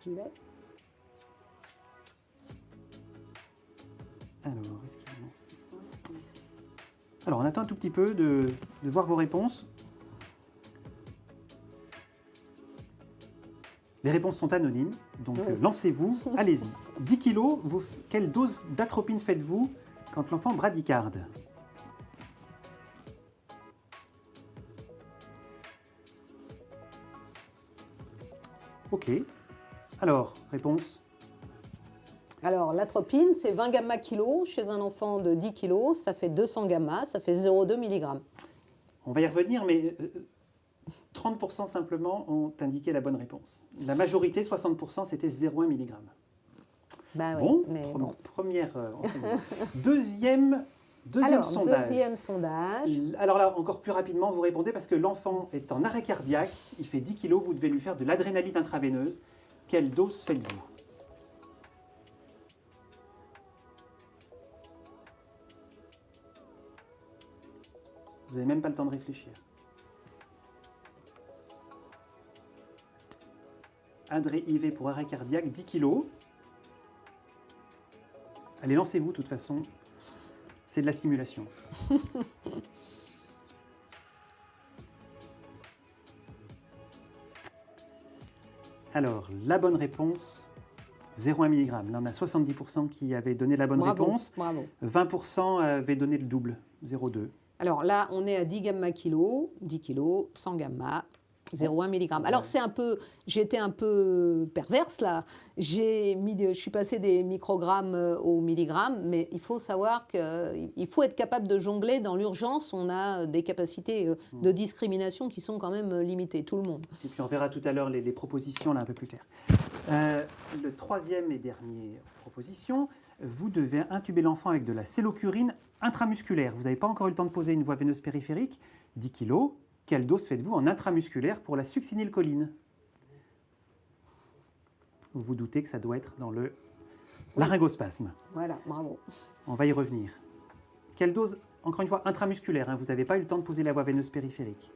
J'y vais. Alors, est-ce qu'il avance ? Ouais, c'est commencé. Alors, on attend un tout petit peu de voir vos réponses. Les réponses sont anonymes, donc Oui. lancez-vous, allez-y. 10 kilos, quelle dose d'atropine faites-vous quand l'enfant bradycarde ? Ok. Alors, réponse ? Alors, l'atropine, c'est 20 gamma kilo. Chez un enfant de 10 kilos, ça fait 200 gamma, ça fait 0,2 mg. On va y revenir, mais 30% simplement ont indiqué la bonne réponse. La majorité, 60%, c'était 0,1 mg. Bah Bon, oui, mais bon. première enseignement. Deuxième Alors, sondage. deuxième sondage. Alors là, encore plus rapidement, vous répondez parce que l'enfant est en arrêt cardiaque, il fait 10 kilos, vous devez lui faire de l'adrénaline intraveineuse. Quelle dose faites-vous ? Vous n'avez même pas le temps de réfléchir. Adré IV pour arrêt cardiaque, 10 kilos. Allez, lancez-vous, de toute façon. C'est de la simulation. Alors, la bonne réponse, 0,1 mg. Là, on a 70% qui avaient donné la bonne réponse. Bravo. 20% avaient donné le double, 0,2. Alors là, on est à 10 gamma kilo, 10 kilos, 100 gamma, 0,1 mg. Alors c'est un peu, j'étais un peu perverse là. Je suis passée des microgrammes au milligramme, mais il faut savoir qu'il faut être capable de jongler. Dans l'urgence, on a des capacités de discrimination qui sont quand même limitées, tout le monde. Et puis on verra tout à l'heure les propositions là un peu plus claires. Le troisième et dernier proposition, vous devez intuber l'enfant avec de la cellocurine intramusculaire. Vous n'avez pas encore eu le temps de poser une voie veineuse périphérique, 10 kg. Quelle dose faites-vous en intramusculaire pour la succinylcholine ? Vous vous doutez que ça doit être dans le laryngospasme. Voilà, bravo. On va y revenir. Quelle dose, encore une fois, intramusculaire, hein, vous n'avez pas eu le temps de poser la voie veineuse périphérique.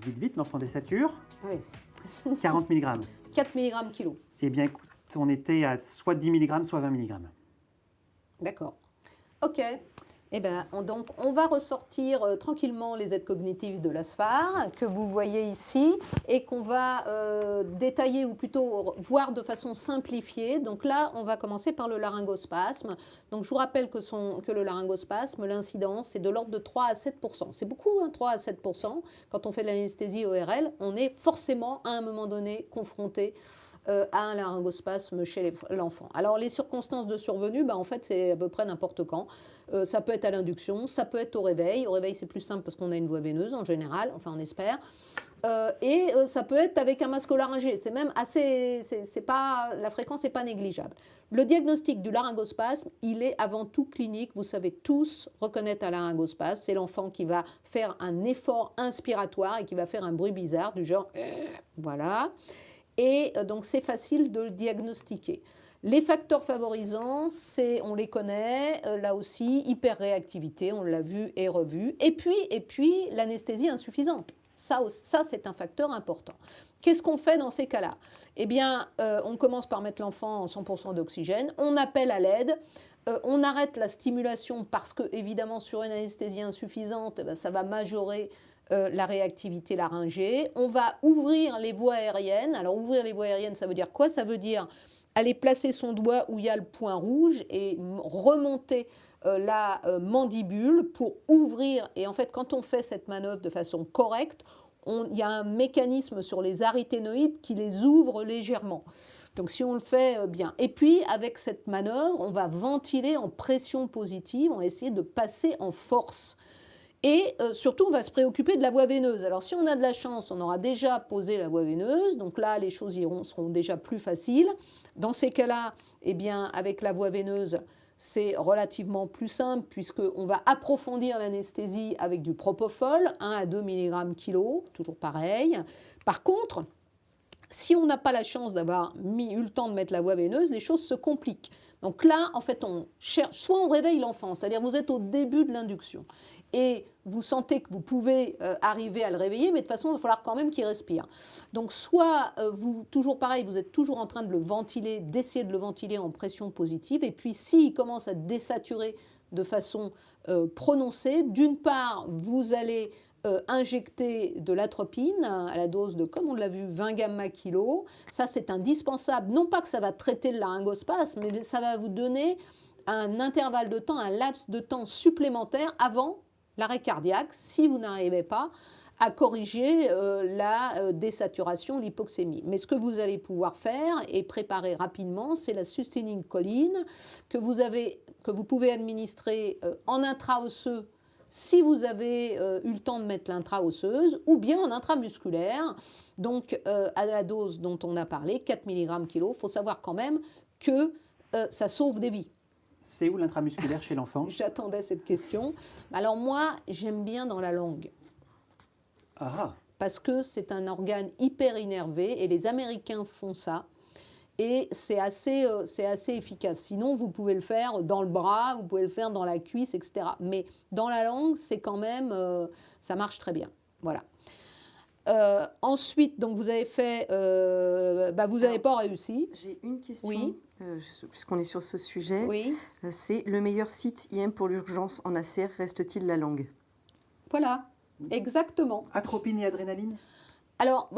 Vite, vite, l'enfant des satures. Allez. 40 mg. 4 mg kilo. Eh bien, écoute, on était à soit 10 mg, soit 20 mg. D'accord. OK. Eh bien, donc, on va ressortir tranquillement les aides cognitives de la SFAR que vous voyez ici et qu'on va détailler ou plutôt voir de façon simplifiée. Donc là, on va commencer par le laryngospasme. Donc, je vous rappelle que le laryngospasme, l'incidence, c'est de l'ordre de 3 à 7%. C'est beaucoup, hein, 3 à 7%. Quand on fait de l'anesthésie ORL, on est forcément, à un moment donné, confronté à un laryngospasme chez l'enfant. Alors, les circonstances de survenue, en fait, c'est à peu près n'importe quand. Ça peut être à l'induction, ça peut être au réveil. Au réveil, c'est plus simple parce qu'on a une voie veineuse en général, enfin on espère. Et ça peut être avec un masque-laryngé. C'est même assez, la fréquence n'est pas négligeable. Le diagnostic du laryngospasme, il est avant tout clinique. Vous savez tous reconnaître un laryngospasme. C'est l'enfant qui va faire un effort inspiratoire et qui va faire un bruit bizarre du genre voilà. Et donc c'est facile de le diagnostiquer. Les facteurs favorisants, on les connaît, là aussi, hyperréactivité, on l'a vu et revu. Et puis l'anesthésie insuffisante. Ça, c'est un facteur important. Qu'est-ce qu'on fait dans ces cas-là ? Eh bien, on commence par mettre l'enfant en 100% d'oxygène, on appelle à l'aide, on arrête la stimulation parce que, évidemment, sur une anesthésie insuffisante, ça va majorer la réactivité laryngée. On va ouvrir les voies aériennes. Alors, ouvrir les voies aériennes, ça veut dire quoi ? Ça veut dire aller placer son doigt où il y a le point rouge et remonter la mandibule pour ouvrir. Et en fait, quand on fait cette manœuvre de façon correcte, il y a un mécanisme sur les aryténoïdes qui les ouvre légèrement. Donc si on le fait bien. Et puis avec cette manœuvre, on va ventiler en pression positive, on va essayer de passer en force. Et surtout, on va se préoccuper de la voie veineuse. Alors, si on a de la chance, on aura déjà posé la voie veineuse. Donc là, les choses seront déjà plus faciles. Dans ces cas-là, eh bien, avec la voie veineuse, c'est relativement plus simple puisqu'on va approfondir l'anesthésie avec du propofol, 1 à 2 mg kilo, toujours pareil. Par contre, si on n'a pas la chance d'avoir eu le temps de mettre la voie veineuse, les choses se compliquent. Donc là, en fait, on cherche, soit on réveille l'enfant, c'est-à-dire vous êtes au début de l'induction. et vous sentez que vous pouvez arriver à le réveiller, mais de toute façon, il va falloir quand même qu'il respire. Donc, soit toujours pareil, vous êtes toujours en train de le ventiler, d'essayer de le ventiler en pression positive, et puis s'il commence à désaturer de façon prononcée, d'une part, vous allez injecter de l'atropine à la dose de, comme on l'a vu, 20 gamma kilo. Ça, c'est indispensable. Non pas que ça va traiter le laryngospasme, mais ça va vous donner un intervalle de temps, un laps de temps supplémentaire avant l'arrêt cardiaque, si vous n'arrivez pas à corriger la désaturation, l'hypoxémie. Mais ce que vous allez pouvoir faire et préparer rapidement, c'est la succinylcholine que vous pouvez administrer en intraosseux si vous avez eu le temps de mettre l'intraosseuse, ou bien en intramusculaire, donc à la dose dont on a parlé, 4 mg kg. Il faut savoir quand même que ça sauve des vies. C'est où l'intramusculaire chez l'enfant? J'attendais cette question. Alors moi, j'aime bien dans la langue. Ah. Parce que c'est un organe hyper innervé et les Américains font ça. Et c'est assez efficace. Sinon, vous pouvez le faire dans le bras, vous pouvez le faire dans la cuisse, etc. Mais dans la langue, c'est quand même, ça marche très bien. Voilà. Ensuite, donc vous avez fait, vous n'avez pas réussi. J'ai une question, oui. Puisqu'on est sur ce sujet. Oui. C'est le meilleur site IM pour l'urgence en ACR, reste-t-il la langue? Voilà, exactement. Atropine et adrénaline? Alors,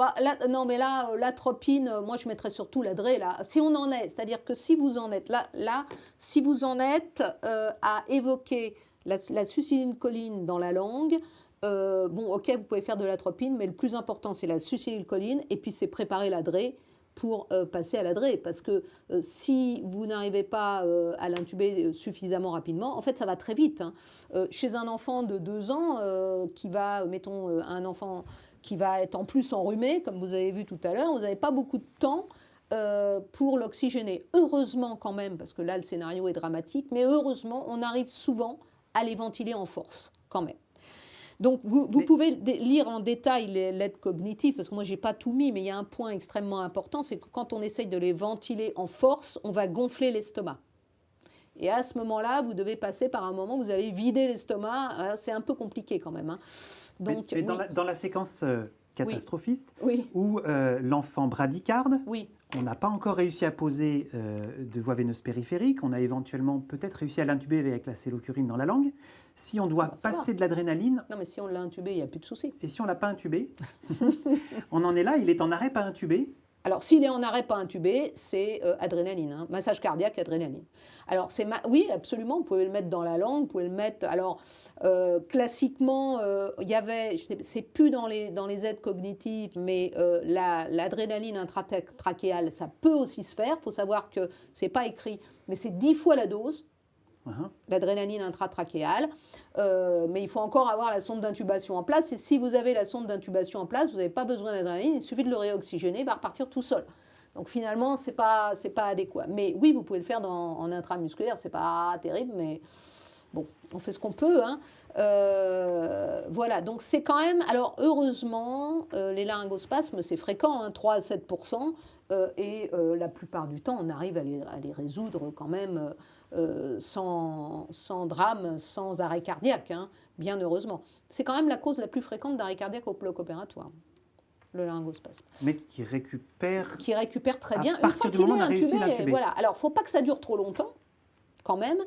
non, mais là, l'atropine, moi, je mettrais surtout l'adré, là. Si on en est, c'est-à-dire que si vous en êtes là si vous en êtes à évoquer la succinylcholine dans la langue, ok, vous pouvez faire de l'atropine, mais le plus important, c'est la succinylcholine, et puis c'est préparer l'adré pour passer à l'adré, parce que si vous n'arrivez pas à l'intuber suffisamment rapidement, en fait, ça va très vite. Hein. Chez un enfant de 2 ans, qui va, mettons, un enfant qui va être en plus enrhumé, comme vous avez vu tout à l'heure, vous n'avez pas beaucoup de temps pour l'oxygéner. Heureusement quand même, parce que là le scénario est dramatique, mais heureusement on arrive souvent à les ventiler en force quand même. Donc vous pouvez lire en détail l'aide cognitive, parce que moi je n'ai pas tout mis, mais il y a un point extrêmement important, c'est que quand on essaye de les ventiler en force, on va gonfler l'estomac. Et à ce moment-là, vous devez passer par un moment où vous allez vider l'estomac, c'est un peu compliqué quand même. Hein. Donc, mais dans la séquence catastrophiste, oui. où l'enfant bradycarde, oui. on n'a pas encore réussi à poser de voie veineuse périphérique, on a éventuellement peut-être réussi à l'intuber avec la cellocurine dans la langue. Si on doit passer de l'adrénaline... Non, mais si on l'a intubé, il n'y a plus de souci. Et si on ne l'a pas intubé, on en est là, il est en arrêt pas intubé. Alors, s'il est en arrêt pas intubé, c'est adrénaline, hein, massage cardiaque, adrénaline. Alors, oui, absolument, vous pouvez le mettre dans la langue, vous pouvez le mettre... Alors, classiquement, il y avait, c'est plus dans les aides cognitives, mais l'adrénaline intratrachéale, ça peut aussi se faire. Il faut savoir que ce n'est pas écrit, mais c'est 10 fois la dose. L'adrénaline intratrachéale, mais il faut encore avoir la sonde d'intubation en place, et si vous avez la sonde d'intubation en place, vous n'avez pas besoin d'adrénaline, il suffit de le réoxygéner, il va repartir tout seul. Donc finalement, c'est pas adéquat. Mais oui, vous pouvez le faire en intramusculaire, c'est pas terrible, mais bon, on fait ce qu'on peut. Hein. Voilà, donc c'est quand même... Alors heureusement, les laryngospasmes, c'est fréquent, hein, 3 à 7%, et la plupart du temps, on arrive à les résoudre quand même... sans drame, sans arrêt cardiaque, hein, bien heureusement. C'est quand même la cause la plus fréquente d'arrêt cardiaque au bloc opératoire, le laryngospasme. Mais qui récupère très bien. À partir du moment où on a réussi à l'intuber. Voilà. Alors, il ne faut pas que ça dure trop longtemps, quand même.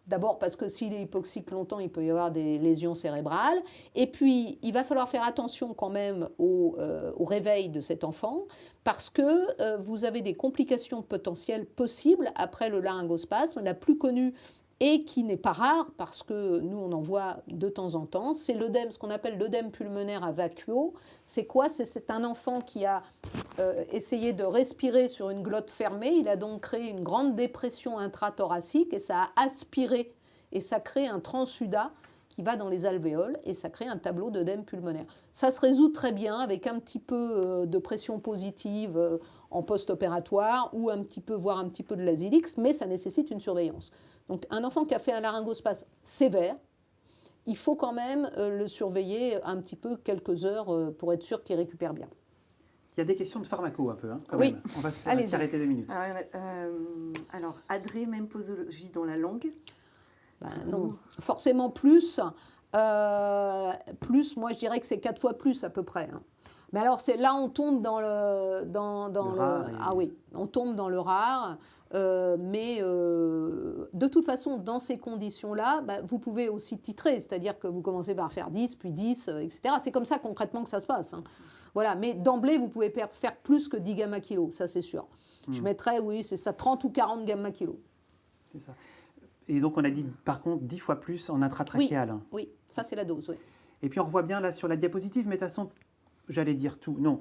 D'abord parce que s'il est hypoxique longtemps, il peut y avoir des lésions cérébrales. Et puis, il va falloir faire attention quand même au réveil de cet enfant, parce que vous avez des complications potentielles possibles après le laryngospasme. La plus connue, et qui n'est pas rare, parce que nous, on en voit de temps en temps, c'est l'œdème, ce qu'on appelle l'œdème pulmonaire à vacuo. C'est quoi ? C'est un enfant qui a essayé de respirer sur une glotte fermée. Il a donc créé une grande dépression intrathoracique, et ça a aspiré, et ça crée un transsudat qui va dans les alvéoles, et ça crée un tableau d'œdème pulmonaire. Ça se résout très bien avec un petit peu de pression positive en post-opératoire, ou voire un petit peu de l'Azilix, mais ça nécessite une surveillance. Donc un enfant qui a fait un laryngospasme sévère, il faut quand même le surveiller un petit peu, quelques heures, pour être sûr qu'il récupère bien. Il y a des questions de pharmaco un peu, hein, quand oui. même. On va s'y arrêter 2 minutes. Alors, adré, même posologie dans la langue? Non, forcément plus. Plus, moi je dirais que c'est 4 fois plus à peu près. Hein. Mais alors là on tombe dans le rare ah oui, on tombe dans le rare. Mais de toute façon, dans ces conditions-là, vous pouvez aussi titrer, c'est-à-dire que vous commencez par faire 10, puis 10, etc. C'est comme ça concrètement que ça se passe. Hein. Voilà, mais d'emblée, vous pouvez faire plus que 10 gamma kilo, ça c'est sûr. Je mettrais, oui, c'est ça, 30 ou 40 gamma kilo. C'est ça. Et donc on a dit par contre 10 fois plus en intratrachéal. Oui, ça c'est la dose, oui. Et puis on revoit bien là sur la diapositive, mais de toute façon, j'allais dire tout. Non,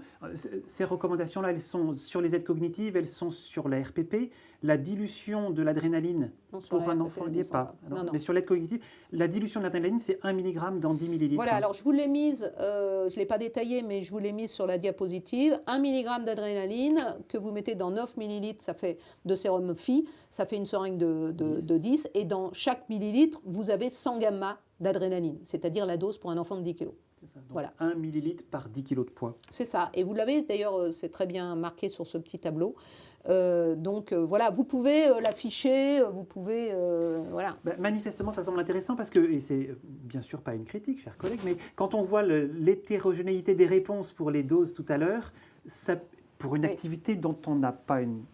ces recommandations-là, elles sont sur les aides cognitives, elles sont sur la RPP. La dilution de l'adrénaline pour un enfant, il n'y est pas. Non. Mais sur l'aide cognitive, la dilution de l'adrénaline, c'est 1 mg dans 10 ml. Voilà, alors je vous l'ai mise, je ne l'ai pas détaillé, mais je vous l'ai mise sur la diapositive. 1 mg d'adrénaline que vous mettez dans 9 ml, ça fait de sérum phi, ça fait une seringue de 10. Et dans chaque millilitre, vous avez 100 gamma d'adrénaline, c'est-à-dire la dose pour un enfant de 10 kg. C'est ça, donc voilà. 1 ml par 10 kg de poids. C'est ça. Et vous l'avez d'ailleurs, c'est très bien marqué sur ce petit tableau. Voilà, vous pouvez l'afficher, vous pouvez. Voilà. Manifestement, ça semble intéressant parce que, et c'est bien sûr pas une critique, chers collègues, mais quand on voit l'hétérogénéité des réponses pour les doses tout à l'heure, pour une activité dont on n'a pas une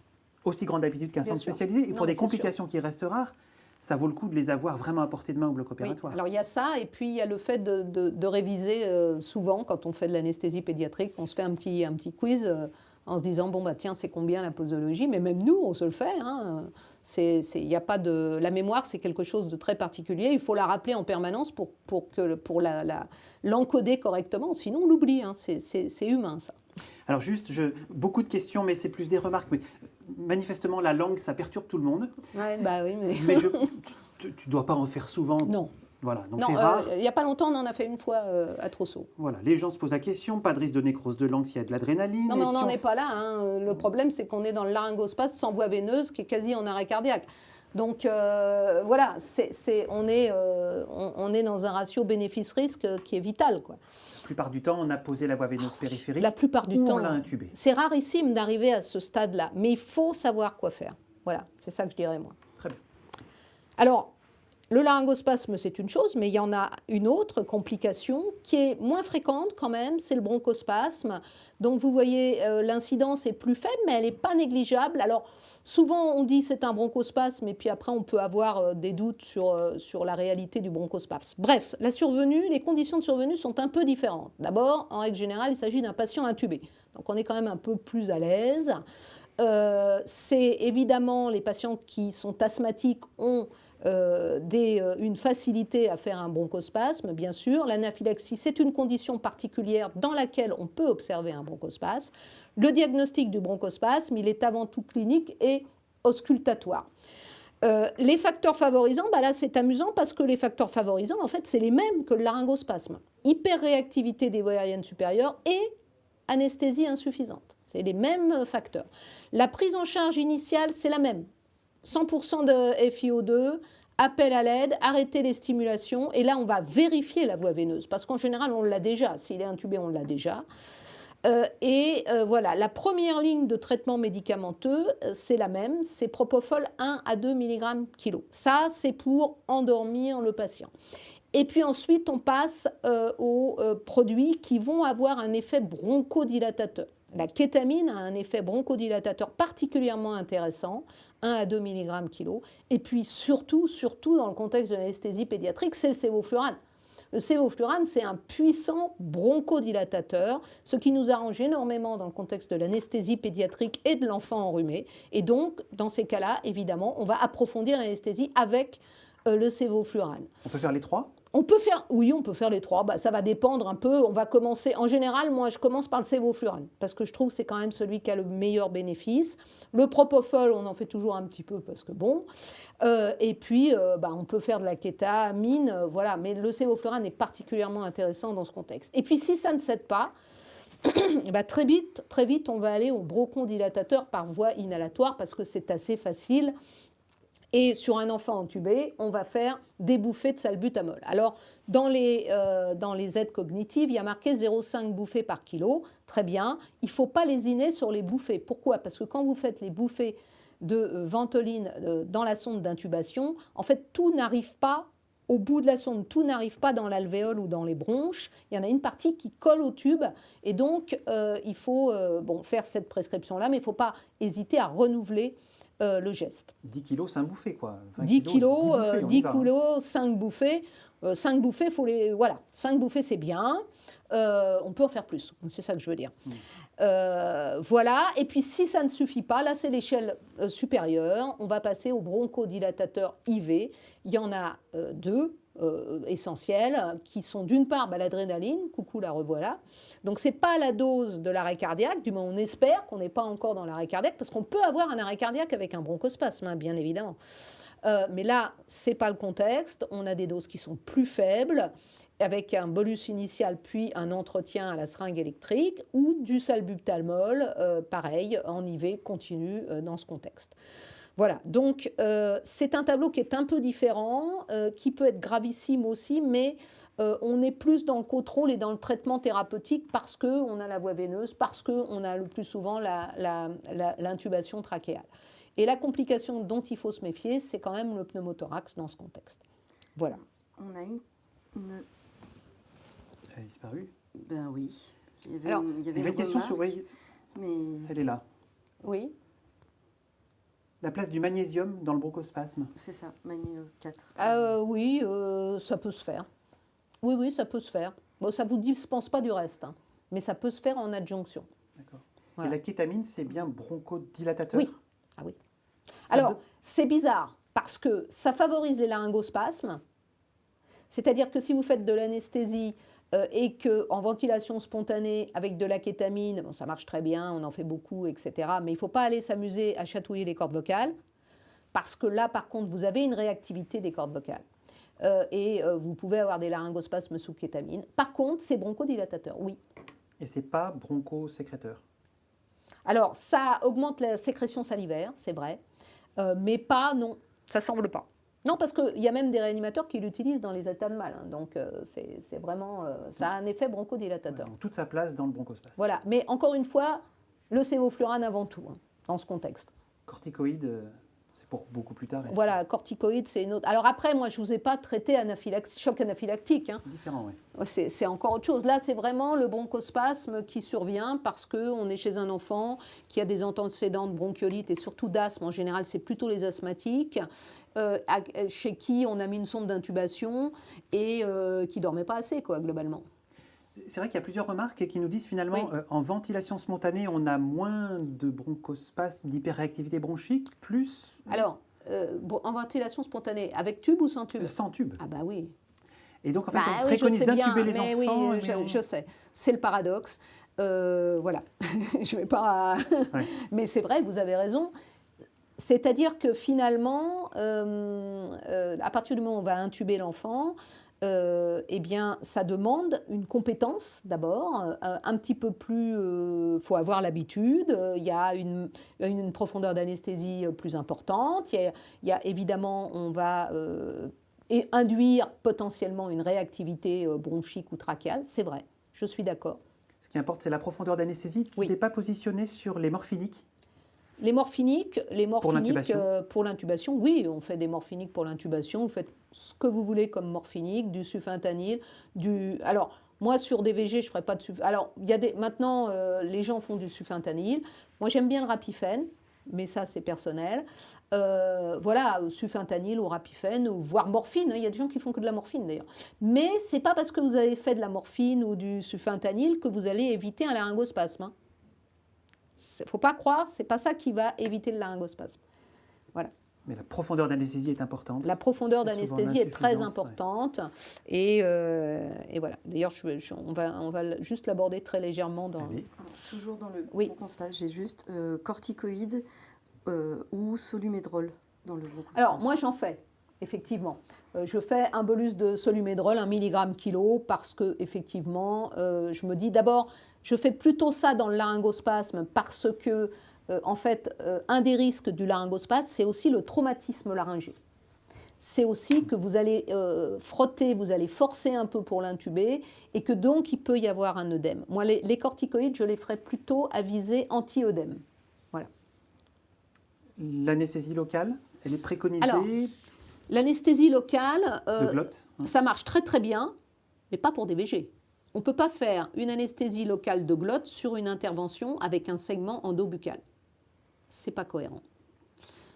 aussi grande habitude qu'un centre spécialisé, et pour des complications qui restent rares, ça vaut le coup de les avoir vraiment à portée de main au bloc opératoire. Oui. Alors il y a ça, et puis il y a le fait de réviser souvent quand on fait de l'anesthésie pédiatrique, on se fait un petit quiz en se disant bon tiens, c'est combien la posologie, mais même nous on se le fait. Hein. Y a pas de la mémoire, c'est quelque chose de très particulier. Il faut la rappeler en permanence pour l'encoder correctement, sinon on l'oublie. Hein. C'est humain ça. Alors juste, beaucoup de questions, mais c'est plus des remarques. Mais manifestement, la langue, ça perturbe tout le monde. Ouais, bah oui, mais tu ne dois pas en faire souvent. Non. Voilà, donc c'est rare. Il n'y a pas longtemps, on en a fait une fois à Trosso. Voilà, les gens se posent la question, pas de risque de nécrose de langue s'il y a de l'adrénaline. Non, mais on n'en est pas là. Hein. Le problème, c'est qu'on est dans le laryngospasme sans voie veineuse, qui est quasi en arrêt cardiaque. Donc voilà, on est dans un ratio bénéfice-risque qui est vital, quoi. La plupart du temps, on a posé la voie veineuse périphérique. La plupart du temps, on l'a intubé. C'est rarissime d'arriver à ce stade-là, mais il faut savoir quoi faire. Voilà, c'est ça que je dirais moi. Très bien. Alors, le laryngospasme, c'est une chose, mais il y en a une autre complication qui est moins fréquente quand même, c'est le bronchospasme. Donc vous voyez, l'incidence est plus faible, mais elle n'est pas négligeable. Alors souvent on dit c'est un bronchospasme, et puis après on peut avoir des doutes sur la réalité du bronchospasme. Bref, les conditions de survenue sont un peu différentes. D'abord, en règle générale, il s'agit d'un patient intubé. Donc on est quand même un peu plus à l'aise. C'est évidemment les patients qui sont asthmatiques ont une facilité à faire un bronchospasme, bien sûr. L'anaphylaxie, c'est une condition particulière dans laquelle on peut observer un bronchospasme. Le diagnostic du bronchospasme, il est avant tout clinique et auscultatoire. Les facteurs favorisants, là c'est amusant parce que les facteurs favorisants, en fait, c'est les mêmes que le laryngospasme. Hyperréactivité des voies aériennes supérieures et anesthésie insuffisante. C'est les mêmes facteurs. La prise en charge initiale, c'est la même. 100% de FiO2, appel à l'aide, arrêter les stimulations, et là on va vérifier la voie veineuse, parce qu'en général on l'a déjà, s'il est intubé on l'a déjà. Voilà, la première ligne de traitement médicamenteux, c'est la même, c'est propofol 1 à 2 mg kg. Ça, c'est pour endormir le patient. Et puis ensuite, on passe aux produits qui vont avoir un effet bronchodilatateur. La kétamine a un effet bronchodilatateur particulièrement intéressant, 1 à 2 mg kg. Et puis surtout dans le contexte de l'anesthésie pédiatrique, c'est le sévoflurane. Le sévoflurane, c'est un puissant bronchodilatateur, ce qui nous arrange énormément dans le contexte de l'anesthésie pédiatrique et de l'enfant enrhumé. Et donc, dans ces cas-là, évidemment, on va approfondir l'anesthésie avec le sévoflurane. On peut faire les trois ? On peut faire les trois. Ça va dépendre un peu. On va commencer. En général, moi, je commence par le sévoflurane parce que je trouve que c'est quand même celui qui a le meilleur bénéfice. Le propofol, on en fait toujours un petit peu parce que bon. Et puis, on peut faire de la kétamine, voilà. Mais le sévoflurane est particulièrement intéressant dans ce contexte. Et puis, si ça ne cède pas, très vite, on va aller au bronchodilatateur par voie inhalatoire parce que c'est assez facile. Et sur un enfant entubé, on va faire des bouffées de salbutamol. Alors, dans les aides cognitives, il y a marqué 0,5 bouffées par kilo. Très bien. Il ne faut pas lésiner sur les bouffées. Pourquoi ? Parce que quand vous faites les bouffées de ventoline dans la sonde d'intubation, en fait, tout n'arrive pas au bout de la sonde, tout n'arrive pas dans l'alvéole ou dans les bronches. Il y en a une partie qui colle au tube. Et donc, il faut faire cette prescription-là, mais il ne faut pas hésiter à renouveler le geste. 10 kilos, c'est un bouffé, quoi. 10 kilos, 10 10 kilos, 5 bouffées. 5 bouffées, voilà. 5 bouffées, c'est bien. On peut en faire plus, c'est ça que je veux dire. Voilà, et puis si ça ne suffit pas, là c'est l'échelle supérieure, on va passer au bronchodilatateur IV. Il y en a deux essentiels, qui sont d'une part l'adrénaline, coucou la revoilà, donc c'est pas la dose de l'arrêt cardiaque, du moins on espère qu'on n'est pas encore dans l'arrêt cardiaque, parce qu'on peut avoir un arrêt cardiaque avec un bronchospasme, hein, bien évidemment. Mais là, c'est pas le contexte, on a des doses qui sont plus faibles, avec un bolus initial puis un entretien à la seringue électrique, ou du salbutamol, pareil, en IV continu dans ce contexte. Voilà, donc c'est un tableau qui est un peu différent, qui peut être gravissime aussi, mais on est plus dans le contrôle et dans le traitement thérapeutique parce qu'on a la voie veineuse, parce qu'on a le plus souvent l'intubation trachéale. Et la complication dont il faut se méfier, c'est quand même le pneumothorax dans ce contexte. Voilà. On a une... Elle a disparu. Ben oui. Il y avait une question sur... Oui, mais... elle est là. Oui. La place du magnésium dans le bronchospasme. C'est ça, magnésium 4. Oui, ça peut se faire. Oui, ça peut se faire. Bon, ça ne vous dispense pas du reste, hein, mais ça peut se faire en adjonction. D'accord. Voilà. Et la kétamine, c'est bien bronchodilatateur? Oui. Ah oui. Alors, c'est bizarre, parce que ça favorise les laryngospasmes. C'est-à-dire que si vous faites de l'anesthésie et qu'en ventilation spontanée avec de la kétamine, bon, ça marche très bien, on en fait beaucoup, etc. Mais il ne faut pas aller s'amuser à chatouiller les cordes vocales, parce que là, par contre, vous avez une réactivité des cordes vocales. Et vous pouvez avoir des laryngospasmes sous kétamine. Par contre, c'est bronchodilatateur, oui. Et ce n'est pas bronchosécréteur? Alors, ça augmente la sécrétion salivaire, c'est vrai, mais pas, non, ça ne semble pas. Non, parce qu'il y a même des réanimateurs qui l'utilisent dans les états de mal. Hein, donc, c'est vraiment... ça a un effet bronchodilatateur. Donc, toute sa place dans le bronchospasme. Voilà. Mais encore une fois, le sévoflurane avant tout, hein, dans ce contexte. Corticoïdes, c'est pour beaucoup plus tard. Voilà, corticoïdes, c'est une autre... Alors après, moi, je ne vous ai pas traité choc anaphylactique. Hein. Différent, oui. C'est encore autre chose. Là, c'est vraiment le bronchospasme qui survient parce qu'on est chez un enfant qui a des antécédents de bronchiolite et surtout d'asthme. En général, c'est plutôt les asthmatiques, chez qui on a mis une sonde d'intubation et qui ne dormait pas assez, quoi, globalement. C'est vrai qu'il y a plusieurs remarques qui nous disent finalement, en ventilation spontanée, on a moins de bronchospasme, d'hyperréactivité bronchique, plus... Alors, en ventilation spontanée, avec tube ou sans tube? Sans tube. Ah bah oui. Et donc, en fait, on préconise d'intuber les enfants. Oui, je sais. C'est le paradoxe. Voilà. Je ne vais pas... Ouais. Mais c'est vrai, vous avez raison. C'est-à-dire que finalement, à partir du moment où on va intuber l'enfant, eh bien, ça demande une compétence d'abord, un petit peu plus... faut avoir l'habitude. Il y a une profondeur d'anesthésie plus importante. Il y a évidemment, on va... et induire potentiellement une réactivité bronchique ou trachéale, c'est vrai, je suis d'accord. Ce qui importe, c'est la profondeur d'anesthésie. Tu t'es pas positionné sur les morphiniques? Les morphiniques pour l'intubation, oui, on fait des morphiniques pour l'intubation. Vous faites ce que vous voulez comme morphinique, du sufentanil, Alors, moi, sur DVG, je ne ferai pas de sufentanil. Alors, maintenant, les gens font du sufentanil. Moi, j'aime bien le rapifène, mais ça, c'est personnel. Voilà, sufentanil ou rapifène, ou voire morphine. Il y a des gens qui font que de la morphine, d'ailleurs. Mais ce n'est pas parce que vous avez fait de la morphine ou du sufentanil que vous allez éviter un laryngospasme. Hein. Il ne faut pas croire, ce n'est pas ça qui va éviter le laryngospasme. Voilà. Mais la profondeur d'anesthésie est importante. La profondeur d'anesthésie est très importante. Ouais. Et voilà. D'ailleurs, on va juste l'aborder très légèrement. Toujours dans le bronchospasme, j'ai juste corticoïdes ou solumédrol dans le bronchospasme. Alors, moi, j'en fais, effectivement. Je fais un bolus de solumédrol, 1 mg/kg, parce que, effectivement, je me dis d'abord... Je fais plutôt ça dans le laryngospasme parce que, en fait, un des risques du laryngospasme, c'est aussi le traumatisme laryngé. C'est aussi que vous allez frotter, vous allez forcer un peu pour l'intuber et que donc il peut y avoir un œdème. Moi, les corticoïdes, je les ferais plutôt à visée anti-œdème. Voilà. L'anesthésie locale, elle est préconisée? Alors, L'anesthésie locale, de glotte. ça marche très très bien, mais pas pour des VG. On ne peut pas faire une anesthésie locale de glotte sur une intervention avec un segment endobuccal. Ce n'est pas cohérent.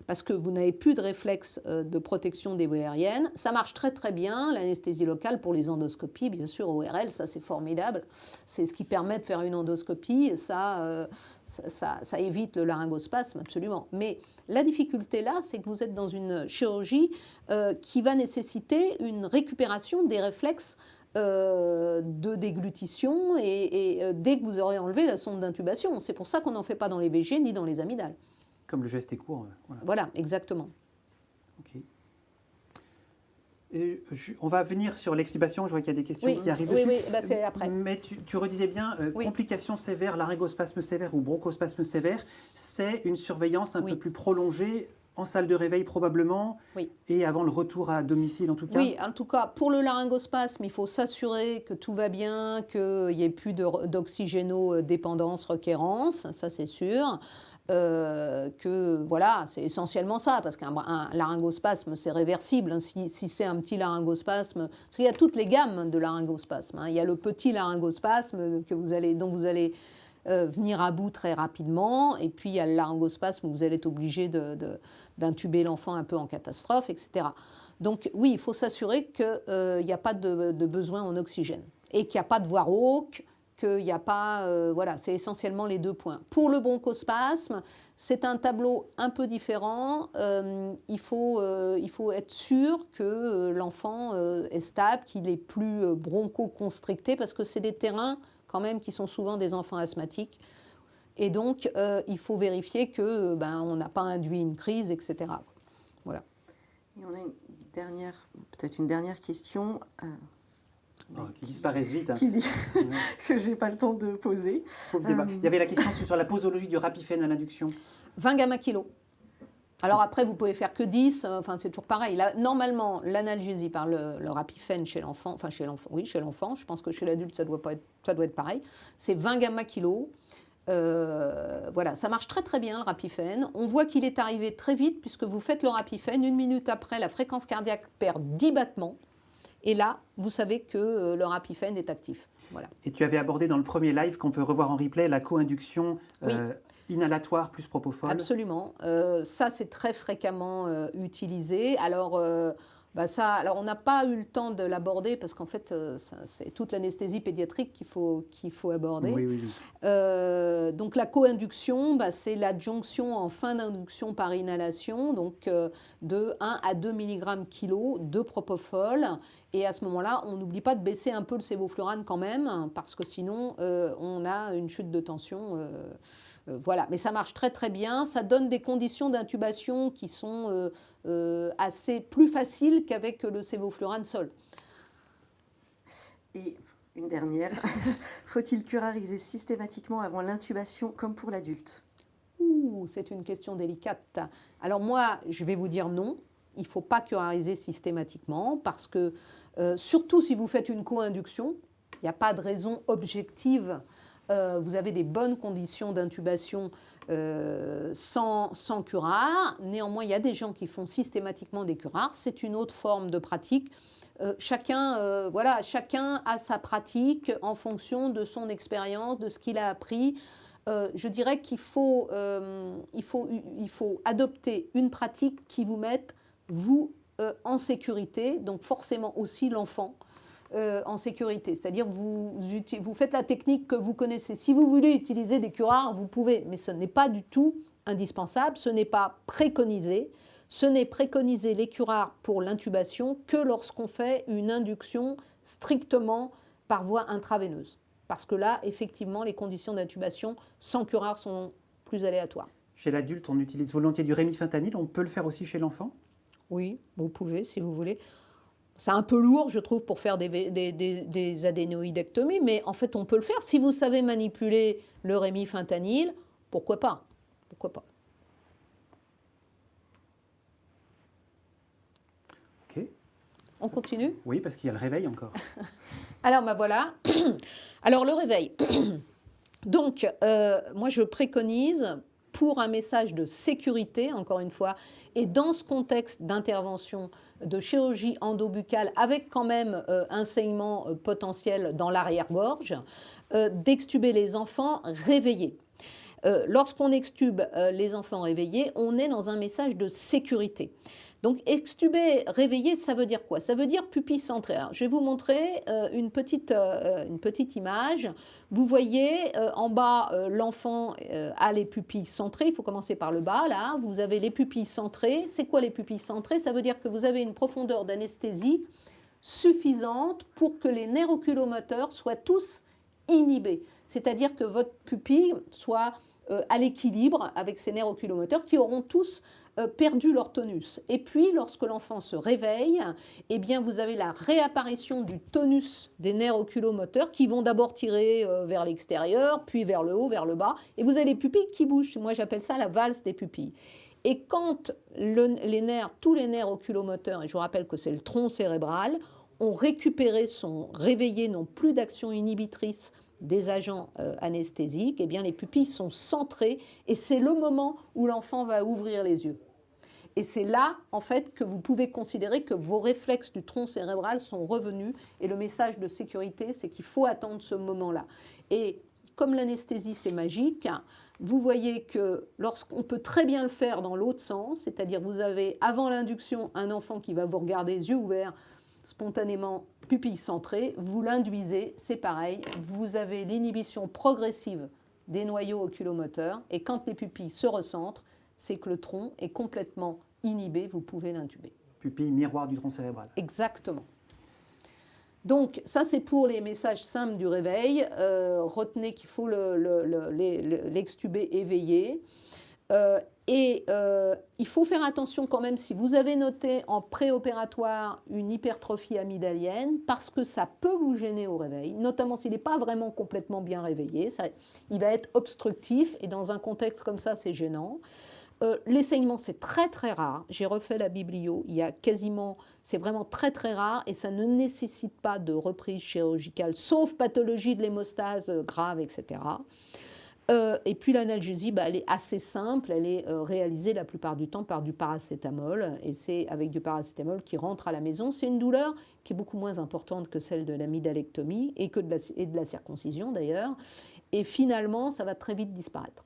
Parce que vous n'avez plus de réflexe de protection des voies aériennes. Ça marche très très bien, l'anesthésie locale pour les endoscopies, bien sûr, ORL, ça c'est formidable. C'est ce qui permet de faire une endoscopie, ça évite le laryngospasme, absolument. Mais la difficulté là, c'est que vous êtes dans une chirurgie qui va nécessiter une récupération des réflexes de déglutition et dès que vous aurez enlevé la sonde d'intubation. C'est pour ça qu'on n'en fait pas dans les VG ni dans les amygdales. Comme le geste est court. Voilà, exactement. Ok. On va venir sur l'extubation. Je vois qu'il y a des questions qui arrivent dessus. Oui, c'est après. Mais tu redisais bien, complications sévères, laryngospasme sévère ou bronchospasme sévère, c'est une surveillance un peu plus prolongée en salle de réveil probablement, et avant le retour à domicile en tout cas. Oui, en tout cas, pour le laryngospasme, il faut s'assurer que tout va bien, qu'il n'y ait plus d'oxygénodépendance, requérance, ça c'est sûr. Que voilà, c'est essentiellement ça, parce qu'un laryngospasme, c'est réversible. Hein, si c'est un petit laryngospasme, parce qu'il y a toutes les gammes de laryngospasme. Hein. Il y a le petit laryngospasme dont vous allez venir à bout très rapidement, et puis il y a le laryngospasme où vous allez être obligé d'intuber l'enfant un peu en catastrophe, etc. Donc oui, il faut s'assurer qu'il n'y a pas de besoin en oxygène, et qu'il n'y a pas de voie rauque, qu'il n'y a pas... voilà, c'est essentiellement les deux points. Pour le bronchospasme, c'est un tableau un peu différent. Il faut être sûr que l'enfant est stable, qu'il est plus bronchoconstricté, parce que c'est des terrains quand même qui sont souvent des enfants asthmatiques. Et donc, il faut vérifier qu'on n'a pas induit une crise, etc. Voilà. Et on a peut-être une dernière question. Qui disparaissent vite. Hein. Qui dit que je n'ai pas le temps de poser. Il y avait la question sur la posologie du rapifène à l'induction. 20 gamma-kilos. Alors après, vous pouvez faire que 10, c'est toujours pareil. Là, normalement, l'analgésie par le rapifène chez l'enfant, chez l'enfant, je pense que chez l'adulte, ça doit être pareil, c'est 20 gamma-kilos. Voilà, ça marche très très bien le rapifène. On voit qu'il est arrivé très vite puisque vous faites le rapifène, 1 minute après, la fréquence cardiaque perd 10 battements. Et là, vous savez que le rapifène est actif. Voilà. Et tu avais abordé dans le premier live qu'on peut revoir en replay la co-induction inhalatoire plus propofol. Absolument. Ça, c'est très fréquemment utilisé. Alors, on n'a pas eu le temps de l'aborder parce qu'en fait, c'est toute l'anesthésie pédiatrique qu'il faut aborder. Oui. Donc, la co-induction, c'est l'adjonction en fin d'induction par inhalation, donc de 1 à 2 mg kg de propofol. Et à ce moment-là, on n'oublie pas de baisser un peu le sévoflurane quand même, parce que sinon, on a une chute de tension. Voilà, mais ça marche très très bien. Ça donne des conditions d'intubation qui sont assez plus faciles qu'avec le sévoflurane seul. Et une dernière, faut-il curariser systématiquement avant l'intubation comme pour l'adulte ? C'est une question délicate. Alors moi, je vais vous dire non. Il ne faut pas curariser systématiquement parce que, surtout si vous faites une co-induction, il n'y a pas de raison objective. Vous avez des bonnes conditions d'intubation sans curare. Néanmoins, il y a des gens qui font systématiquement des curares. C'est une autre forme de pratique. Chacun a sa pratique en fonction de son expérience, de ce qu'il a appris. Je dirais qu'il faut adopter une pratique qui vous mette, vous, en sécurité, donc forcément aussi l'enfant. En sécurité, c'est-à-dire vous faites la technique que vous connaissez. Si vous voulez utiliser des curares, vous pouvez, mais ce n'est pas du tout indispensable, ce n'est pas préconisé. Ce n'est préconisé les curares pour l'intubation que lorsqu'on fait une induction strictement par voie intraveineuse. Parce que là, effectivement, les conditions d'intubation sans curare sont plus aléatoires. Chez l'adulte, on utilise volontiers du rémifentanil. On peut le faire aussi chez l'enfant ? Oui, vous pouvez si vous voulez. C'est un peu lourd, je trouve, pour faire des adénoïdectomies, mais en fait, on peut le faire. Si vous savez manipuler le rémifentanil, pourquoi pas ? Pourquoi pas ? Ok. On continue ? Oui, parce qu'il y a le réveil encore. Alors, voilà. Alors, le réveil. Donc, moi, je préconise, pour un message de sécurité, encore une fois, et dans ce contexte d'intervention de chirurgie endobuccale, avec quand même un saignement potentiel dans l'arrière-gorge, d'extuber les enfants réveillés. Lorsqu'on extube les enfants réveillés, on est dans un message de sécurité. Donc extuber réveillé, ça veut dire quoi? Ça veut dire pupille centrée. Alors, je vais vous montrer une petite image. Vous voyez en bas, l'enfant a les pupilles centrées. Il faut commencer par le bas, là. Vous avez les pupilles centrées. C'est quoi les pupilles centrées? Ça veut dire que vous avez une profondeur d'anesthésie suffisante pour que les nerfs oculomoteurs soient tous inhibés. C'est-à-dire que votre pupille soit à l'équilibre avec ses nerfs oculomoteurs qui auront tous perdu leur tonus. Et puis, lorsque l'enfant se réveille, eh bien, vous avez la réapparition du tonus des nerfs oculomoteurs qui vont d'abord tirer vers l'extérieur, puis vers le haut, vers le bas, et vous avez les pupilles qui bougent. Moi, j'appelle ça la valse des pupilles. Et quand tous les nerfs oculomoteurs, et je vous rappelle que c'est le tronc cérébral, ont récupéré, sont réveillés, n'ont plus d'action inhibitrice des agents anesthésiques, eh bien les pupilles sont centrées et c'est le moment où l'enfant va ouvrir les yeux. Et c'est là, en fait, que vous pouvez considérer que vos réflexes du tronc cérébral sont revenus et le message de sécurité, c'est qu'il faut attendre ce moment-là. Et comme l'anesthésie, c'est magique, vous voyez que lorsqu'on peut très bien le faire dans l'autre sens, c'est-à-dire vous avez, avant l'induction, un enfant qui va vous regarder les yeux ouverts, spontanément, pupille centrée, vous l'induisez, c'est pareil, vous avez l'inhibition progressive des noyaux oculomoteurs, et quand les pupilles se recentrent, c'est que le tronc est complètement inhibé, vous pouvez l'intuber. Pupille miroir du tronc cérébral. Exactement. Donc ça c'est pour les messages simples du réveil, retenez qu'il faut l'extuber éveillé. Il faut faire attention quand même si vous avez noté en préopératoire une hypertrophie amygdalienne parce que ça peut vous gêner au réveil, notamment s'il n'est pas vraiment complètement bien réveillé. Il va être obstructif et dans un contexte comme ça, c'est gênant. Les saignements, c'est très très rare. J'ai refait la biblio, c'est vraiment très très rare et ça ne nécessite pas de reprise chirurgicale, sauf pathologie de l'hémostase grave, etc. Et puis l'analgésie, elle est assez simple, elle est réalisée la plupart du temps par du paracétamol, et c'est avec du paracétamol qui rentre à la maison. C'est une douleur qui est beaucoup moins importante que celle de l'amygdalectomie et de la circoncision d'ailleurs, et finalement ça va très vite disparaître.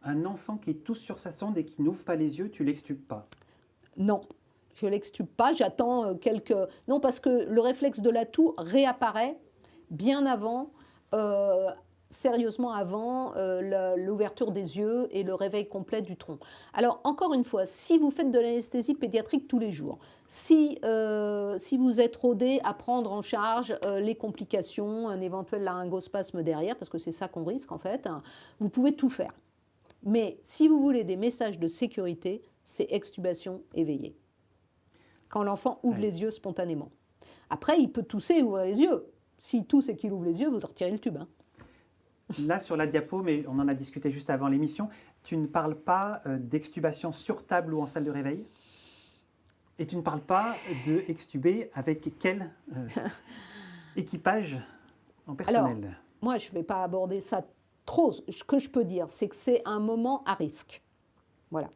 Un enfant qui tousse sur sa sonde et qui n'ouvre pas les yeux, tu l'extubes pas? Non, je ne l'extube pas, j'attends quelques... Non, parce que le réflexe de la toux réapparaît bien avant... sérieusement avant l'ouverture des yeux et le réveil complet du tronc. Alors, encore une fois, si vous faites de l'anesthésie pédiatrique tous les jours, si vous êtes rodé à prendre en charge les complications, un éventuel laryngospasme derrière, parce que c'est ça qu'on risque en fait, vous pouvez tout faire. Mais si vous voulez des messages de sécurité, c'est extubation éveillée. Quand l'enfant ouvre les yeux spontanément. Après, il peut tousser et ouvrir les yeux. S'il tousse et qu'il ouvre les yeux, vous retirez le tube. Là, sur la diapo, mais on en a discuté juste avant l'émission, tu ne parles pas d'extubation sur table ou en salle de réveil? Et tu ne parles pas d'extuber avec quel équipage en personnel? Alors, moi, je ne vais pas aborder ça trop. Ce que je peux dire, c'est que c'est un moment à risque. Voilà.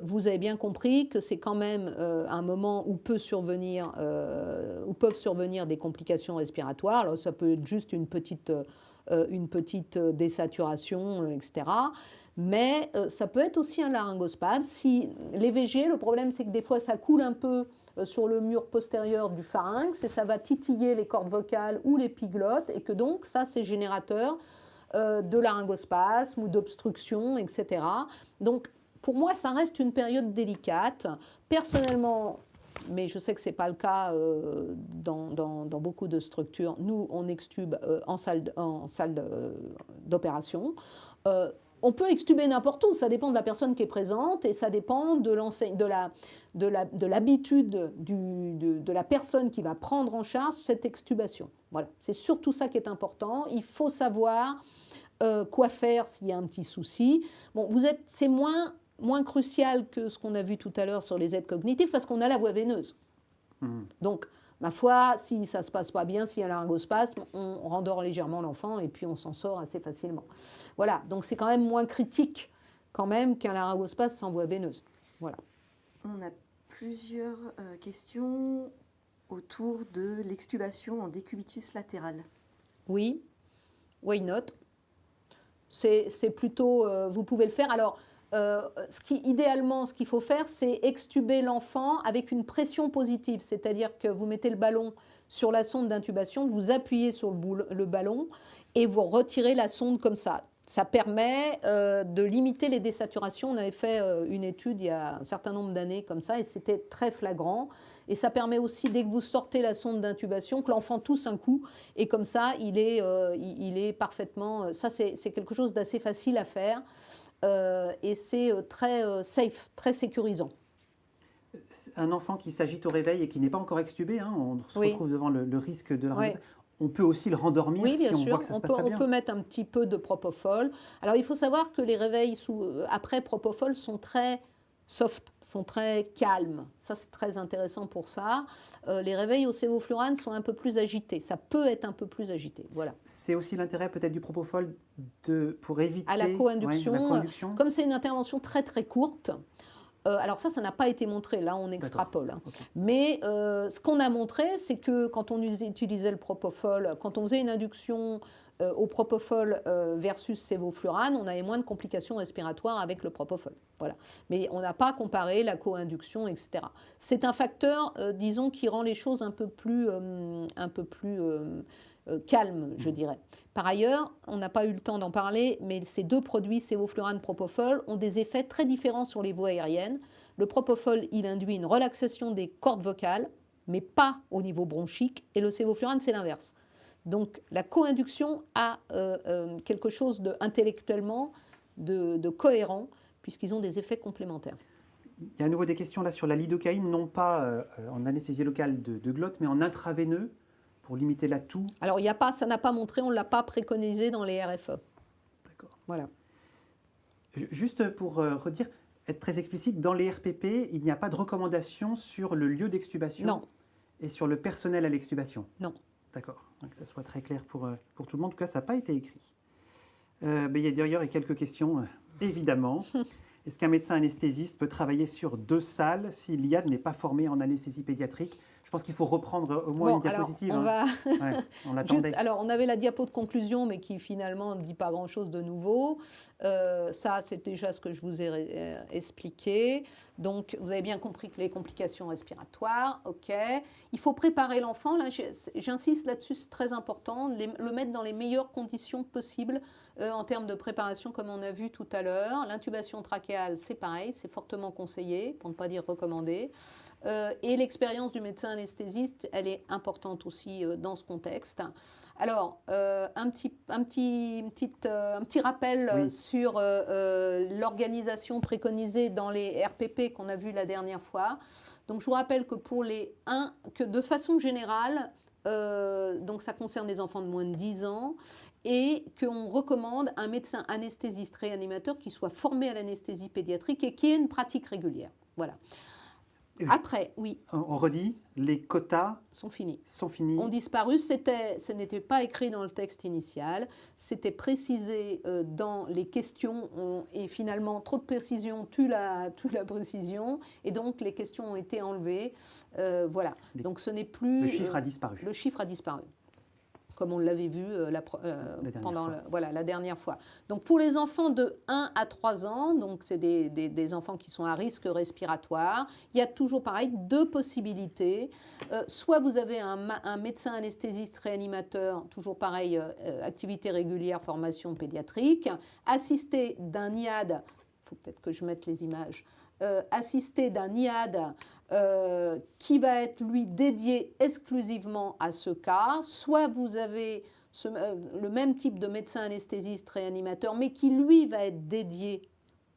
Vous avez bien compris que c'est quand même un moment où peuvent survenir des complications respiratoires. Alors, ça peut être juste une petite désaturation, etc. Mais ça peut être aussi un laryngospasme. Si les VG, le problème c'est que des fois ça coule un peu sur le mur postérieur du pharynx et ça va titiller les cordes vocales ou l'épiglotte et que donc ça c'est générateur de laryngospasme ou d'obstruction, etc. Donc pour moi ça reste une période délicate. Personnellement, mais je sais que ce n'est pas le cas dans beaucoup de structures. Nous, on extube en salle d'opération. On peut extuber n'importe où, ça dépend de la personne qui est présente et ça dépend de l'habitude de la personne qui va prendre en charge cette extubation. Voilà, c'est surtout ça qui est important. Il faut savoir quoi faire s'il y a un petit souci. Bon, c'est moins crucial que ce qu'on a vu tout à l'heure sur les aides cognitives parce qu'on a la voie veineuse. Donc, ma foi, si ça ne se passe pas bien, s'il y a un laryngospasme, on rendort légèrement l'enfant et puis on s'en sort assez facilement. Voilà, donc c'est quand même moins critique quand même qu'un laryngospace sans voie veineuse. Voilà. On a plusieurs questions autour de l'extubation en décubitus latéral. Oui, why not? C'est plutôt, vous pouvez le faire. Alors, idéalement, ce qu'il faut faire, c'est extuber l'enfant avec une pression positive, c'est-à-dire que vous mettez le ballon sur la sonde d'intubation, vous appuyez sur le ballon et vous retirez la sonde comme ça. Ça permet de limiter les désaturations. On avait fait une étude il y a un certain nombre d'années comme ça et c'était très flagrant. Et ça permet aussi, dès que vous sortez la sonde d'intubation, que l'enfant tousse un coup. Et comme ça, il est parfaitement... Ça, c'est quelque chose d'assez facile à faire. Et c'est très safe, très sécurisant. Un enfant qui s'agite au réveil et qui n'est pas encore extubé, hein, on se retrouve devant le risque de la remise. On peut aussi le rendormir si on voit que ça se passe pas bien. On peut mettre un petit peu de propofol. Alors, il faut savoir que les réveils après propofol sont très soft, sont très calmes. Ça, c'est très intéressant pour ça. Les réveils au sévoflurane sont un peu plus agités. Ça peut être un peu plus agité. Voilà. C'est aussi l'intérêt peut-être du propofol pour éviter à la co-induction. La co-induction. Comme c'est une intervention très très courte, alors ça n'a pas été montré, là on extrapole. Hein. Okay. Mais ce qu'on a montré, c'est que quand on utilisait le propofol, quand on faisait une induction au propofol versus sévoflurane, on avait moins de complications respiratoires avec le propofol. Voilà. Mais on n'a pas comparé la co-induction, etc. C'est un facteur, disons, qui rend les choses un peu plus calme, je dirais. Par ailleurs, on n'a pas eu le temps d'en parler, mais ces deux produits, sévoflurane, propofol, ont des effets très différents sur les voies aériennes. Le propofol, il induit une relaxation des cordes vocales, mais pas au niveau bronchique, et le sévoflurane, c'est l'inverse. Donc la co-induction a quelque chose intellectuellement de cohérent, puisqu'ils ont des effets complémentaires. Il y a à nouveau des questions là sur la lidocaïne, non pas en anesthésie locale de glotte, mais en intraveineux, pour limiter la toux. Alors, ça n'a pas montré, on ne l'a pas préconisé dans les RFE. D'accord. Voilà. Juste pour redire, être très explicite, dans les RPP, il n'y a pas de recommandation sur le lieu d'extubation et sur le personnel à l'extubation. Non. D'accord. Donc, que ça soit très clair pour tout le monde. En tout cas, ça n'a pas été écrit. Mais il y a d'ailleurs quelques questions, évidemment. Est-ce qu'un médecin anesthésiste peut travailler sur 2 salles si l'IAD n'est pas formé en anesthésie pédiatrique? Je pense qu'il faut reprendre au moins une diapositive. On l'attendait. Alors, on avait la diapo de conclusion, mais qui finalement ne dit pas grand-chose de nouveau. Ça, c'est déjà ce que je vous ai expliqué. Donc, vous avez bien compris que les complications respiratoires, OK. Il faut préparer l'enfant. Là, j'insiste là-dessus, c'est très important. Le mettre dans les meilleures conditions possibles en termes de préparation, comme on a vu tout à l'heure. L'intubation trachéale, c'est pareil, c'est fortement conseillé, pour ne pas dire recommandé. Et l'expérience du médecin anesthésiste, elle est importante aussi dans ce contexte. Alors, un petit rappel sur l'organisation préconisée dans les RPP qu'on a vu la dernière fois. Donc, je vous rappelle que que de façon générale, donc ça concerne les enfants de moins de 10 ans, et qu'on recommande un médecin anesthésiste réanimateur qui soit formé à l'anesthésie pédiatrique et qui ait une pratique régulière. Voilà. Après, oui. On redit, les quotas sont finis. Ont disparu. Ce n'était pas écrit dans le texte initial. C'était précisé dans les questions. Et finalement, trop de précision tue la précision. Et donc, les questions ont été enlevées. Voilà. Donc, ce n'est plus... Le chiffre a disparu. Le chiffre a disparu, comme on l'avait vu la dernière fois. Donc pour les enfants de 1 à 3 ans, donc c'est des enfants qui sont à risque respiratoire, il y a toujours pareil 2 possibilités. Soit vous avez un médecin anesthésiste réanimateur, toujours pareil, activité régulière, formation pédiatrique, assisté d'un IAD, il faut peut-être que je mette les images, assisté d'un IAD qui va être, lui, dédié exclusivement à ce cas. Soit vous avez le même type de médecin anesthésiste réanimateur, mais qui, lui, va être dédié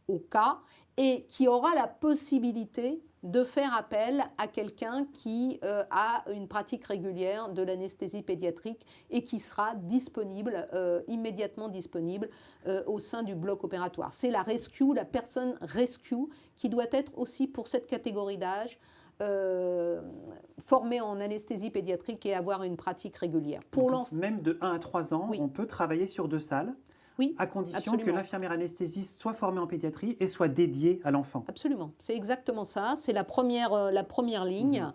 au cas et qui aura la possibilité de faire appel à quelqu'un qui a une pratique régulière de l'anesthésie pédiatrique et qui sera disponible, immédiatement disponible au sein du bloc opératoire. C'est la personne rescue qui doit être aussi pour cette catégorie d'âge formée en anesthésie pédiatrique et avoir une pratique régulière. Même de 1 à 3 ans, on peut travailler sur 2 salles Oui, à condition absolument. que l'infirmière anesthésiste soit formée en pédiatrie et soit dédiée à l'enfant. Absolument, c'est exactement ça, c'est la première ligne.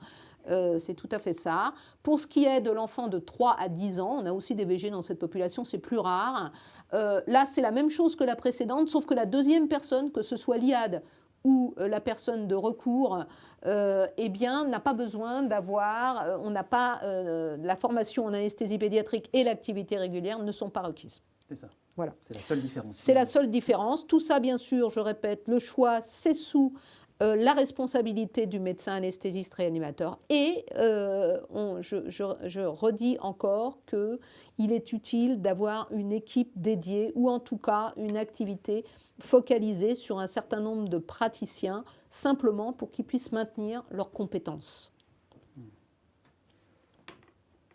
C'est tout à fait ça. Pour ce qui est de l'enfant de 3 à 10 ans, on a aussi des VG dans cette population, c'est plus rare. Là, c'est la même chose que la précédente, sauf que la deuxième personne, que ce soit l'IAD ou la personne de recours, eh bien, n'a pas besoin d'avoir, on n'a pas, la formation en anesthésie pédiatrique et l'activité régulière ne sont pas requises. C'est ça. Voilà. C'est la seule différence. C'est la seule différence. Tout ça, bien sûr, je répète, le choix, c'est sous la responsabilité du médecin anesthésiste réanimateur. Et je redis encore qu'il est utile d'avoir une équipe dédiée ou en tout cas une activité focalisée sur un certain nombre de praticiens, simplement pour qu'ils puissent maintenir leurs compétences.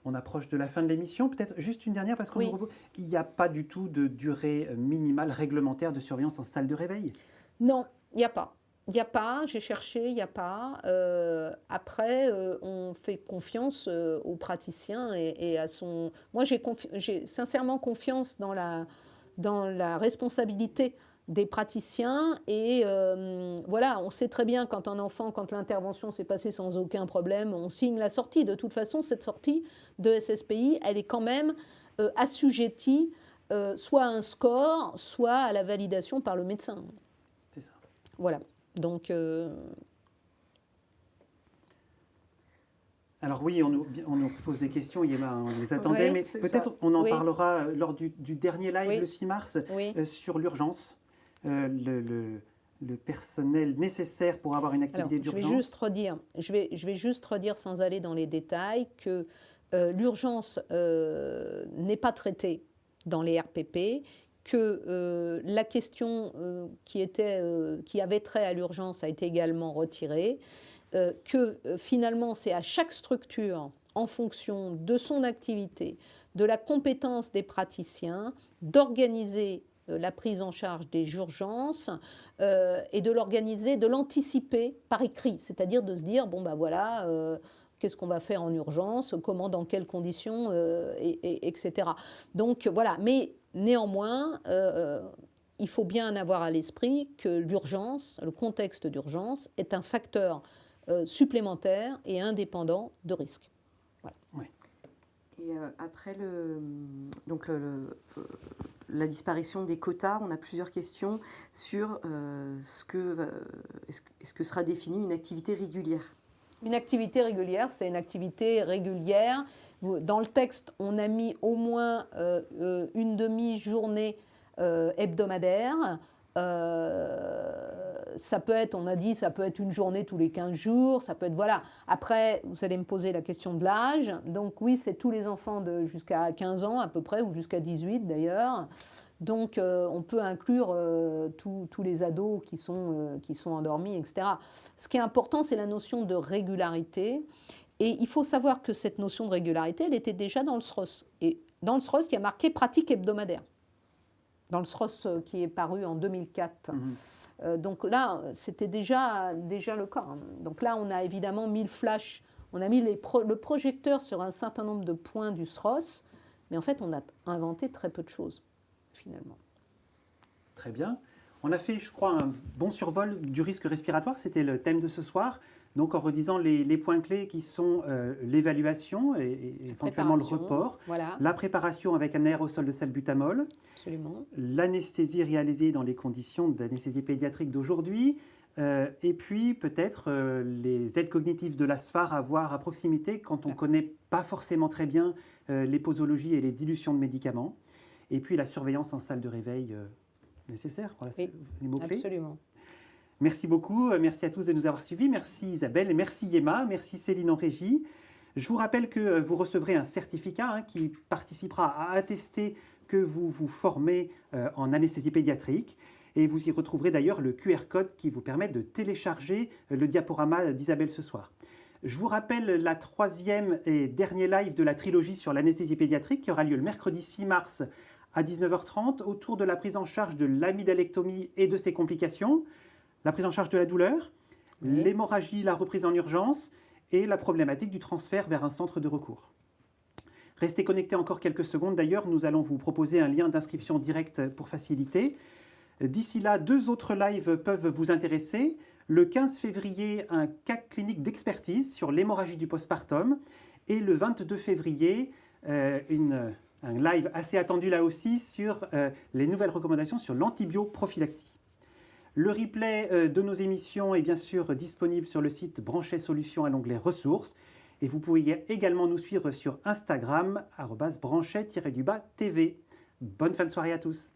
On approche de la fin de l'émission. Peut-être juste une dernière, parce qu'il n'y a pas du tout de durée minimale réglementaire de surveillance en salle de réveil. Non, il n'y a pas. Il n'y a pas, j'ai cherché, il n'y a pas. Après, on fait confiance aux praticiens et à son... Moi, j'ai sincèrement confiance dans la responsabilité des praticiens et voilà, on sait très bien quand l'intervention s'est passée sans aucun problème, on signe la sortie. De toute façon, cette sortie de SSPI, elle est quand même assujettie soit à un score, soit à la validation par le médecin. C'est ça. Voilà. Donc, alors oui, on nous pose des questions, Yema, on les attendait, mais peut-être on en parlera lors du dernier live le 6 mars sur l'urgence, le personnel nécessaire pour avoir une activité d'urgence. Je vais juste redire sans aller dans les détails que l'urgence n'est pas traitée dans les RPP, que la question qui avait trait à l'urgence a été également retirée, que finalement c'est à chaque structure, en fonction de son activité, de la compétence des praticiens, d'organiser la prise en charge des urgences et de l'organiser, de l'anticiper par écrit, c'est-à-dire de se dire, bon ben voilà, qu'est-ce qu'on va faire en urgence, comment, dans quelles conditions, etc. Donc voilà, mais néanmoins, il faut bien avoir à l'esprit que l'urgence, le contexte d'urgence, est un facteur supplémentaire et indépendant de risque. Voilà. Ouais. Et après la disparition des quotas, on a plusieurs questions sur est-ce que sera définie une activité régulière ? Une activité régulière, c'est une activité régulière. Dans le texte, on a mis au moins une demi-journée hebdomadaire. Ça peut être, on a dit, ça peut être une journée tous les 15 jours, ça peut être, voilà. Après, vous allez me poser la question de l'âge. Donc oui, c'est tous les enfants jusqu'à 15 ans à peu près, ou jusqu'à 18 d'ailleurs. Donc on peut inclure tous les ados qui sont endormis, etc. Ce qui est important, c'est la notion de régularité. Et il faut savoir que cette notion de régularité, elle était déjà dans le SROS. Et dans le SROS, il y a marqué pratique hebdomadaire. Dans le SROS qui est paru en 2004. Donc là, c'était déjà le cas. Donc là, on a évidemment mis le flash, on a mis le projecteur sur un certain nombre de points du SROS, mais en fait, on a inventé très peu de choses, finalement. Très bien. On a fait, je crois, un bon survol du risque respiratoire. C'était le thème de ce soir. Donc, en redisant les points clés qui sont l'évaluation et éventuellement le report, la préparation avec un aérosol de salbutamol, l'anesthésie réalisée dans les conditions d'anesthésie pédiatrique d'aujourd'hui, et puis peut-être les aides cognitives de l'ASFAR à voir à proximité quand on ne connaît pas forcément très bien les posologies et les dilutions de médicaments, et puis la surveillance en salle de réveil nécessaire. Voilà, c'est les mots-clés. Absolument. Merci beaucoup, merci à tous de nous avoir suivis, merci Isabelle, merci Yema, merci Céline en régie. Je vous rappelle que vous recevrez un certificat qui participera à attester que vous vous formez en anesthésie pédiatrique et vous y retrouverez d'ailleurs le QR code qui vous permet de télécharger le diaporama d'Isabelle ce soir. Je vous rappelle la 3e et dernier live de la trilogie sur l'anesthésie pédiatrique qui aura lieu le mercredi 6 mars à 19h30 autour de la prise en charge de l'amidalectomie et de ses complications. La prise en charge de la douleur, l'hémorragie, la reprise en urgence et la problématique du transfert vers un centre de recours. Restez connectés encore quelques secondes. D'ailleurs, nous allons vous proposer un lien d'inscription direct pour faciliter. D'ici là, 2 autres lives peuvent vous intéresser. Le 15 février, un cas clinique d'expertise sur l'hémorragie du postpartum. Et le 22 février, un live assez attendu là aussi sur les nouvelles recommandations sur l'antibioprophylaxie. Le replay de nos émissions est bien sûr disponible sur le site Branchet Solutions à l'onglet ressources. Et vous pouvez également nous suivre sur Instagram, @branchet-tv. Bonne fin de soirée à tous.